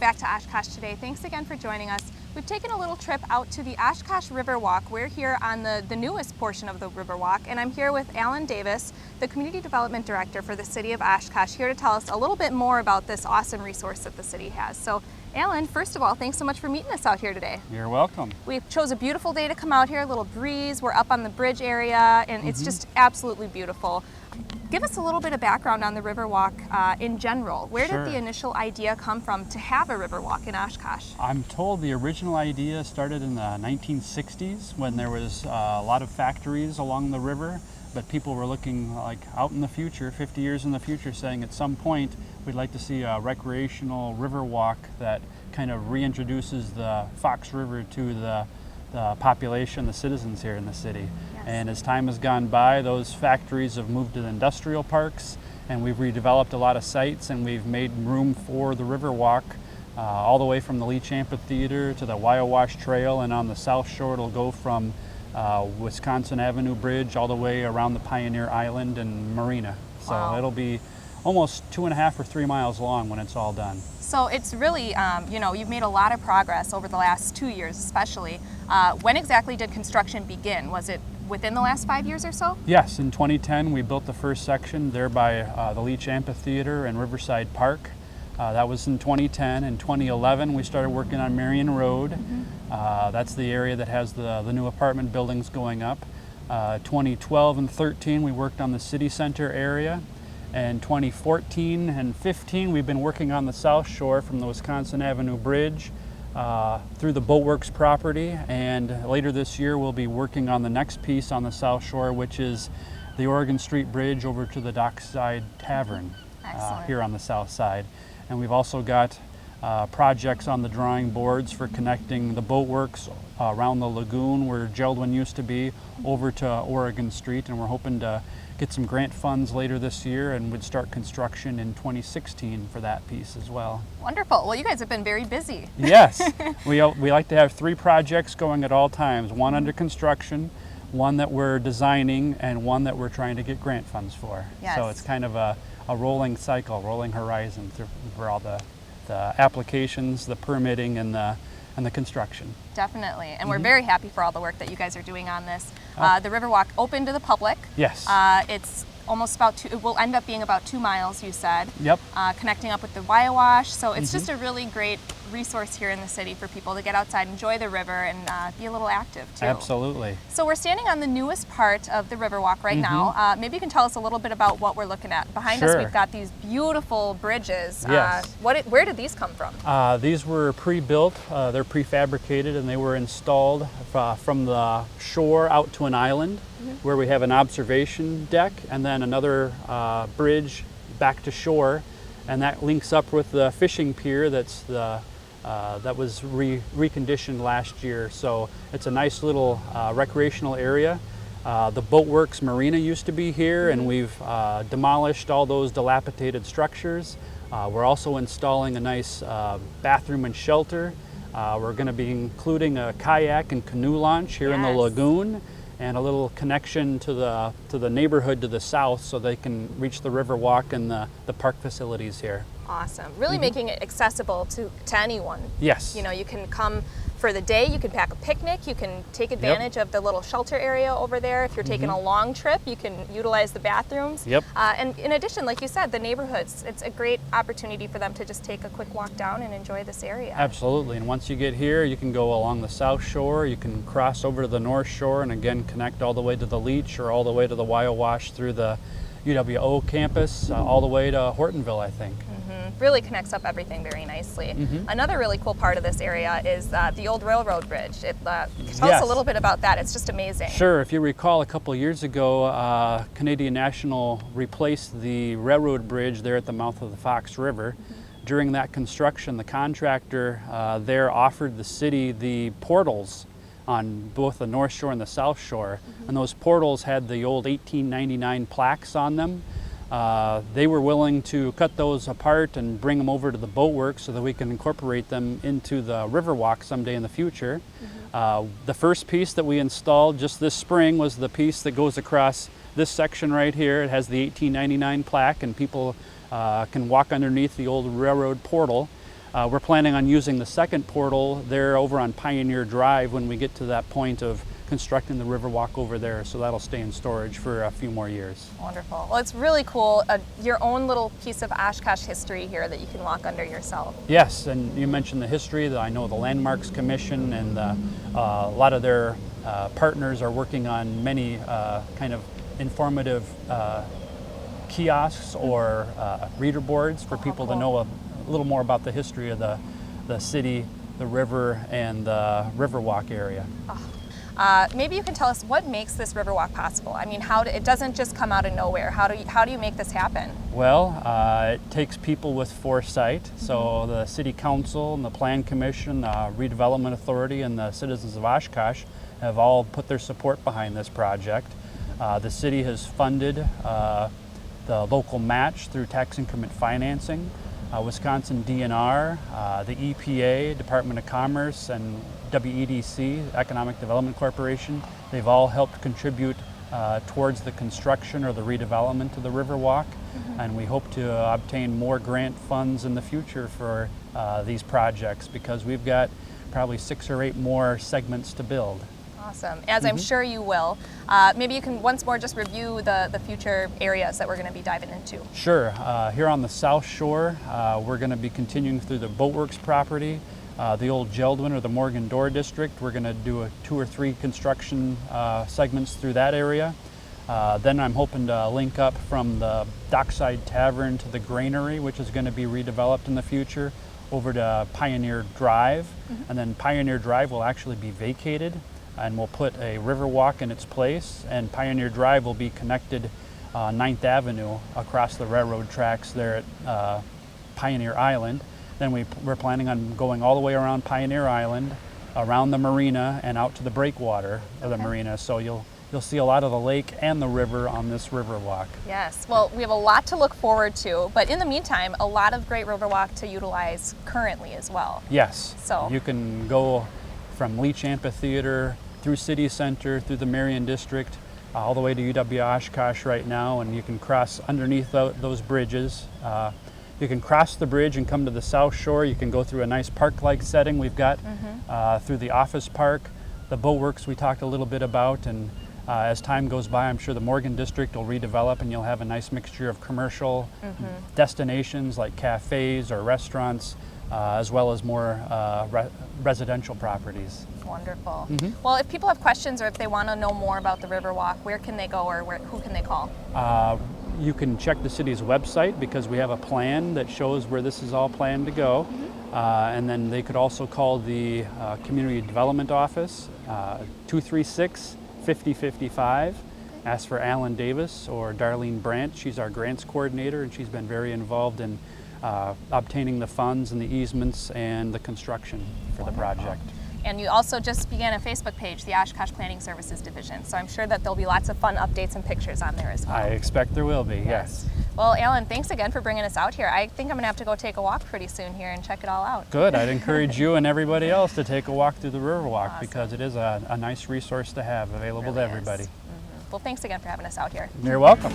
back to Oshkosh today. Thanks again for joining us. We've taken a little trip out to the Oshkosh Riverwalk. We're here on the newest portion of the Riverwalk, and I'm here with Alan Davis, the Community Development Director for the City of Oshkosh, here to tell us a little bit more about this awesome resource that the city has. So, Alan, first of all, thanks so much for meeting us out here today. You're welcome. We chose a beautiful day to come out here, a little breeze. We're up on the bridge area, and it's just absolutely beautiful. Give us a little bit of background on the Riverwalk in general. Where did the initial idea come from to have a Riverwalk in Oshkosh? I'm told the original idea started in the 1960s when there was a lot of factories along the river, but people were looking like out in the future, 50 years in the future, saying at some point we'd like to see a recreational Riverwalk that kind of reintroduces the Fox River to the population, the citizens here in the city. Yes. And as time has gone by, those factories have moved to the industrial parks, and we've redeveloped a lot of sites, and we've made room for the Riverwalk all the way from the Leach Amphitheater to the Wyowash Trail, and on the south shore it'll go from Wisconsin Avenue Bridge all the way around the Pioneer Island and Marina. So it'll be almost 2.5 or 3 miles long when it's all done. So it's really, you've made a lot of progress over the last 2 years especially. When exactly did construction begin? Was it within the last 5 years or so? Yes, in 2010 we built the first section there by the Leach Amphitheater and Riverside Park. That was in 2010. In 2011 we started working on Marion Road. That's the area that has the new apartment buildings going up. 2012 and 13 we worked on the city center area. And 2014 and 15, we've been working on the South Shore from the Wisconsin Avenue Bridge through the Boatworks property. And later this year, we'll be working on the next piece on the South Shore, which is the Oregon Street Bridge over to the Dockside Tavern here on the south side. And we've also got projects on the drawing boards for connecting the Boatworks around the lagoon where Geldwin used to be over to Oregon Street. And we're hoping to get some grant funds later this year and would start construction in 2016 for that piece as well. Wonderful. Well, you guys have been very busy. Yes. We like to have 3 projects going at all times, one under construction, one that we're designing, and one that we're trying to get grant funds for. Yes. So it's kind of a rolling cycle, rolling horizon for all the applications, the permitting, and the construction. Definitely, and we're very happy for all the work that you guys are doing on this. The Riverwalk open to the public. Yes. It's almost it will end up being about 2 miles, you said. Yep. Connecting up with the Wyowash, so it's just a really great resource here in the city for people to get outside, enjoy the river, and be a little active too. Absolutely. So we're standing on the newest part of the Riverwalk right now. Maybe you can tell us a little bit about what we're looking at. Behind us we've got these beautiful bridges. Yes. Where did these come from? These were pre-built, they're prefabricated, and they were installed from the shore out to an island where we have an observation deck and then another bridge back to shore, and that links up with the fishing pier that was reconditioned last year. So it's a nice little recreational area. The Boatworks Marina used to be here, and we've demolished all those dilapidated structures. We're also installing a nice bathroom and shelter. We're going to be including a kayak and canoe launch here in the lagoon, and a little connection to the neighborhood to the south so they can reach the Riverwalk and the park facilities here. Awesome. Really making it accessible to anyone. Yes. You know, you can come for the day, you can pack a picnic, you can take advantage of the little shelter area over there. If you're taking a long trip, you can utilize the bathrooms. Yep. And in addition, like you said, the neighborhoods, it's a great opportunity for them to just take a quick walk down and enjoy this area. Absolutely. And once you get here, you can go along the South Shore, you can cross over to the North Shore and again connect all the way to the Leach or all the way to the Wyowash through the UWO campus, all the way to Hortonville, I think. Really connects up everything very nicely. Another really cool part of this area is the old railroad bridge. Tell us a little bit about that. It's just amazing. Sure. If you recall, a couple years ago, Canadian National replaced the railroad bridge there at the mouth of the Fox River. During that construction, the contractor there offered the city the portals on both the North Shore and the South Shore. And those portals had the old 1899 plaques on them. They were willing to cut those apart and bring them over to the Boatworks so that we can incorporate them into the Riverwalk someday in the future. The first piece that we installed just this spring was the piece that goes across this section right here. It has the 1899 plaque, and people can walk underneath the old railroad portal. We're planning on using the second portal there over on Pioneer Drive when we get to that point of constructing the Riverwalk over there, so that'll stay in storage for a few more years. Wonderful. Well, it's really cool, your own little piece of Oshkosh history here that you can walk under yourself. Yes, and you mentioned the history. I know the Landmarks Commission and a lot of their partners are working on many kind of informative kiosks or reader boards for people to know a little more about the history of the city, the river, and the Riverwalk area. Maybe you can tell us what makes this Riverwalk possible. I mean, it doesn't just come out of nowhere. How do you make this happen? Well, it takes people with foresight. So the City Council and the Plan Commission, the Redevelopment Authority, and the citizens of Oshkosh have all put their support behind this project. The city has funded the local match through tax increment financing. Wisconsin DNR, the EPA, Department of Commerce, and WEDC, Economic Development Corporation, they've all helped contribute towards the construction or the redevelopment of the Riverwalk, and we hope to obtain more grant funds in the future for these projects because we've got probably 6 or 8 more segments to build. Awesome, as I'm sure you will. Maybe you can once more just review the future areas that we're going to be diving into. Sure. Here on the South Shore, we're going to be continuing through the Boatworks property, the old Geldwin or the Morgan Door District. We're going to do 2 or 3 construction segments through that area. Then I'm hoping to link up from the Dockside Tavern to the Granary, which is going to be redeveloped in the future, over to Pioneer Drive. And then Pioneer Drive will actually be vacated, and we'll put a Riverwalk in its place, and Pioneer Drive will be connected 9th Avenue across the railroad tracks there at Pioneer Island. Then we're planning on going all the way around Pioneer Island, around the marina, and out to the breakwater of the marina. So you'll see a lot of the lake and the river on this Riverwalk. Yes, well, we have a lot to look forward to, but in the meantime, a lot of great Riverwalk to utilize currently as well. Yes, so you can go from Leach Amphitheater through City Center, through the Marion District, all the way to UW Oshkosh right now, and you can cross underneath those bridges. You can cross the bridge and come to the South Shore. You can go through a nice park-like setting we've got through the Office Park, the Boatworks we talked a little bit about, and as time goes by, I'm sure the Morgan District will redevelop and you'll have a nice mixture of commercial destinations like cafes or restaurants, as well as more residential properties. Wonderful. Well, if people have questions or if they want to know more about the Riverwalk, where can they go or who can they call? You can check the city's website because we have a plan that shows where this is all planned to go. And then they could also call the Community Development Office, 236-5055. Ask for Alan Davis or Darlene Brandt. She's our grants coordinator, and she's been very involved in obtaining the funds and the easements and the construction for the project. And you also just began a Facebook page, the Oshkosh Planning Services Division, so I'm sure that there'll be lots of fun updates and pictures on there as well. I expect there will be, yes. Well, Alan, thanks again for bringing us out here. I think I'm going to have to go take a walk pretty soon here and check it all out. Good. I'd encourage you and everybody else to take a walk through the Riverwalk because it is a nice resource to have available to everybody. Well, thanks again for having us out here. You're welcome.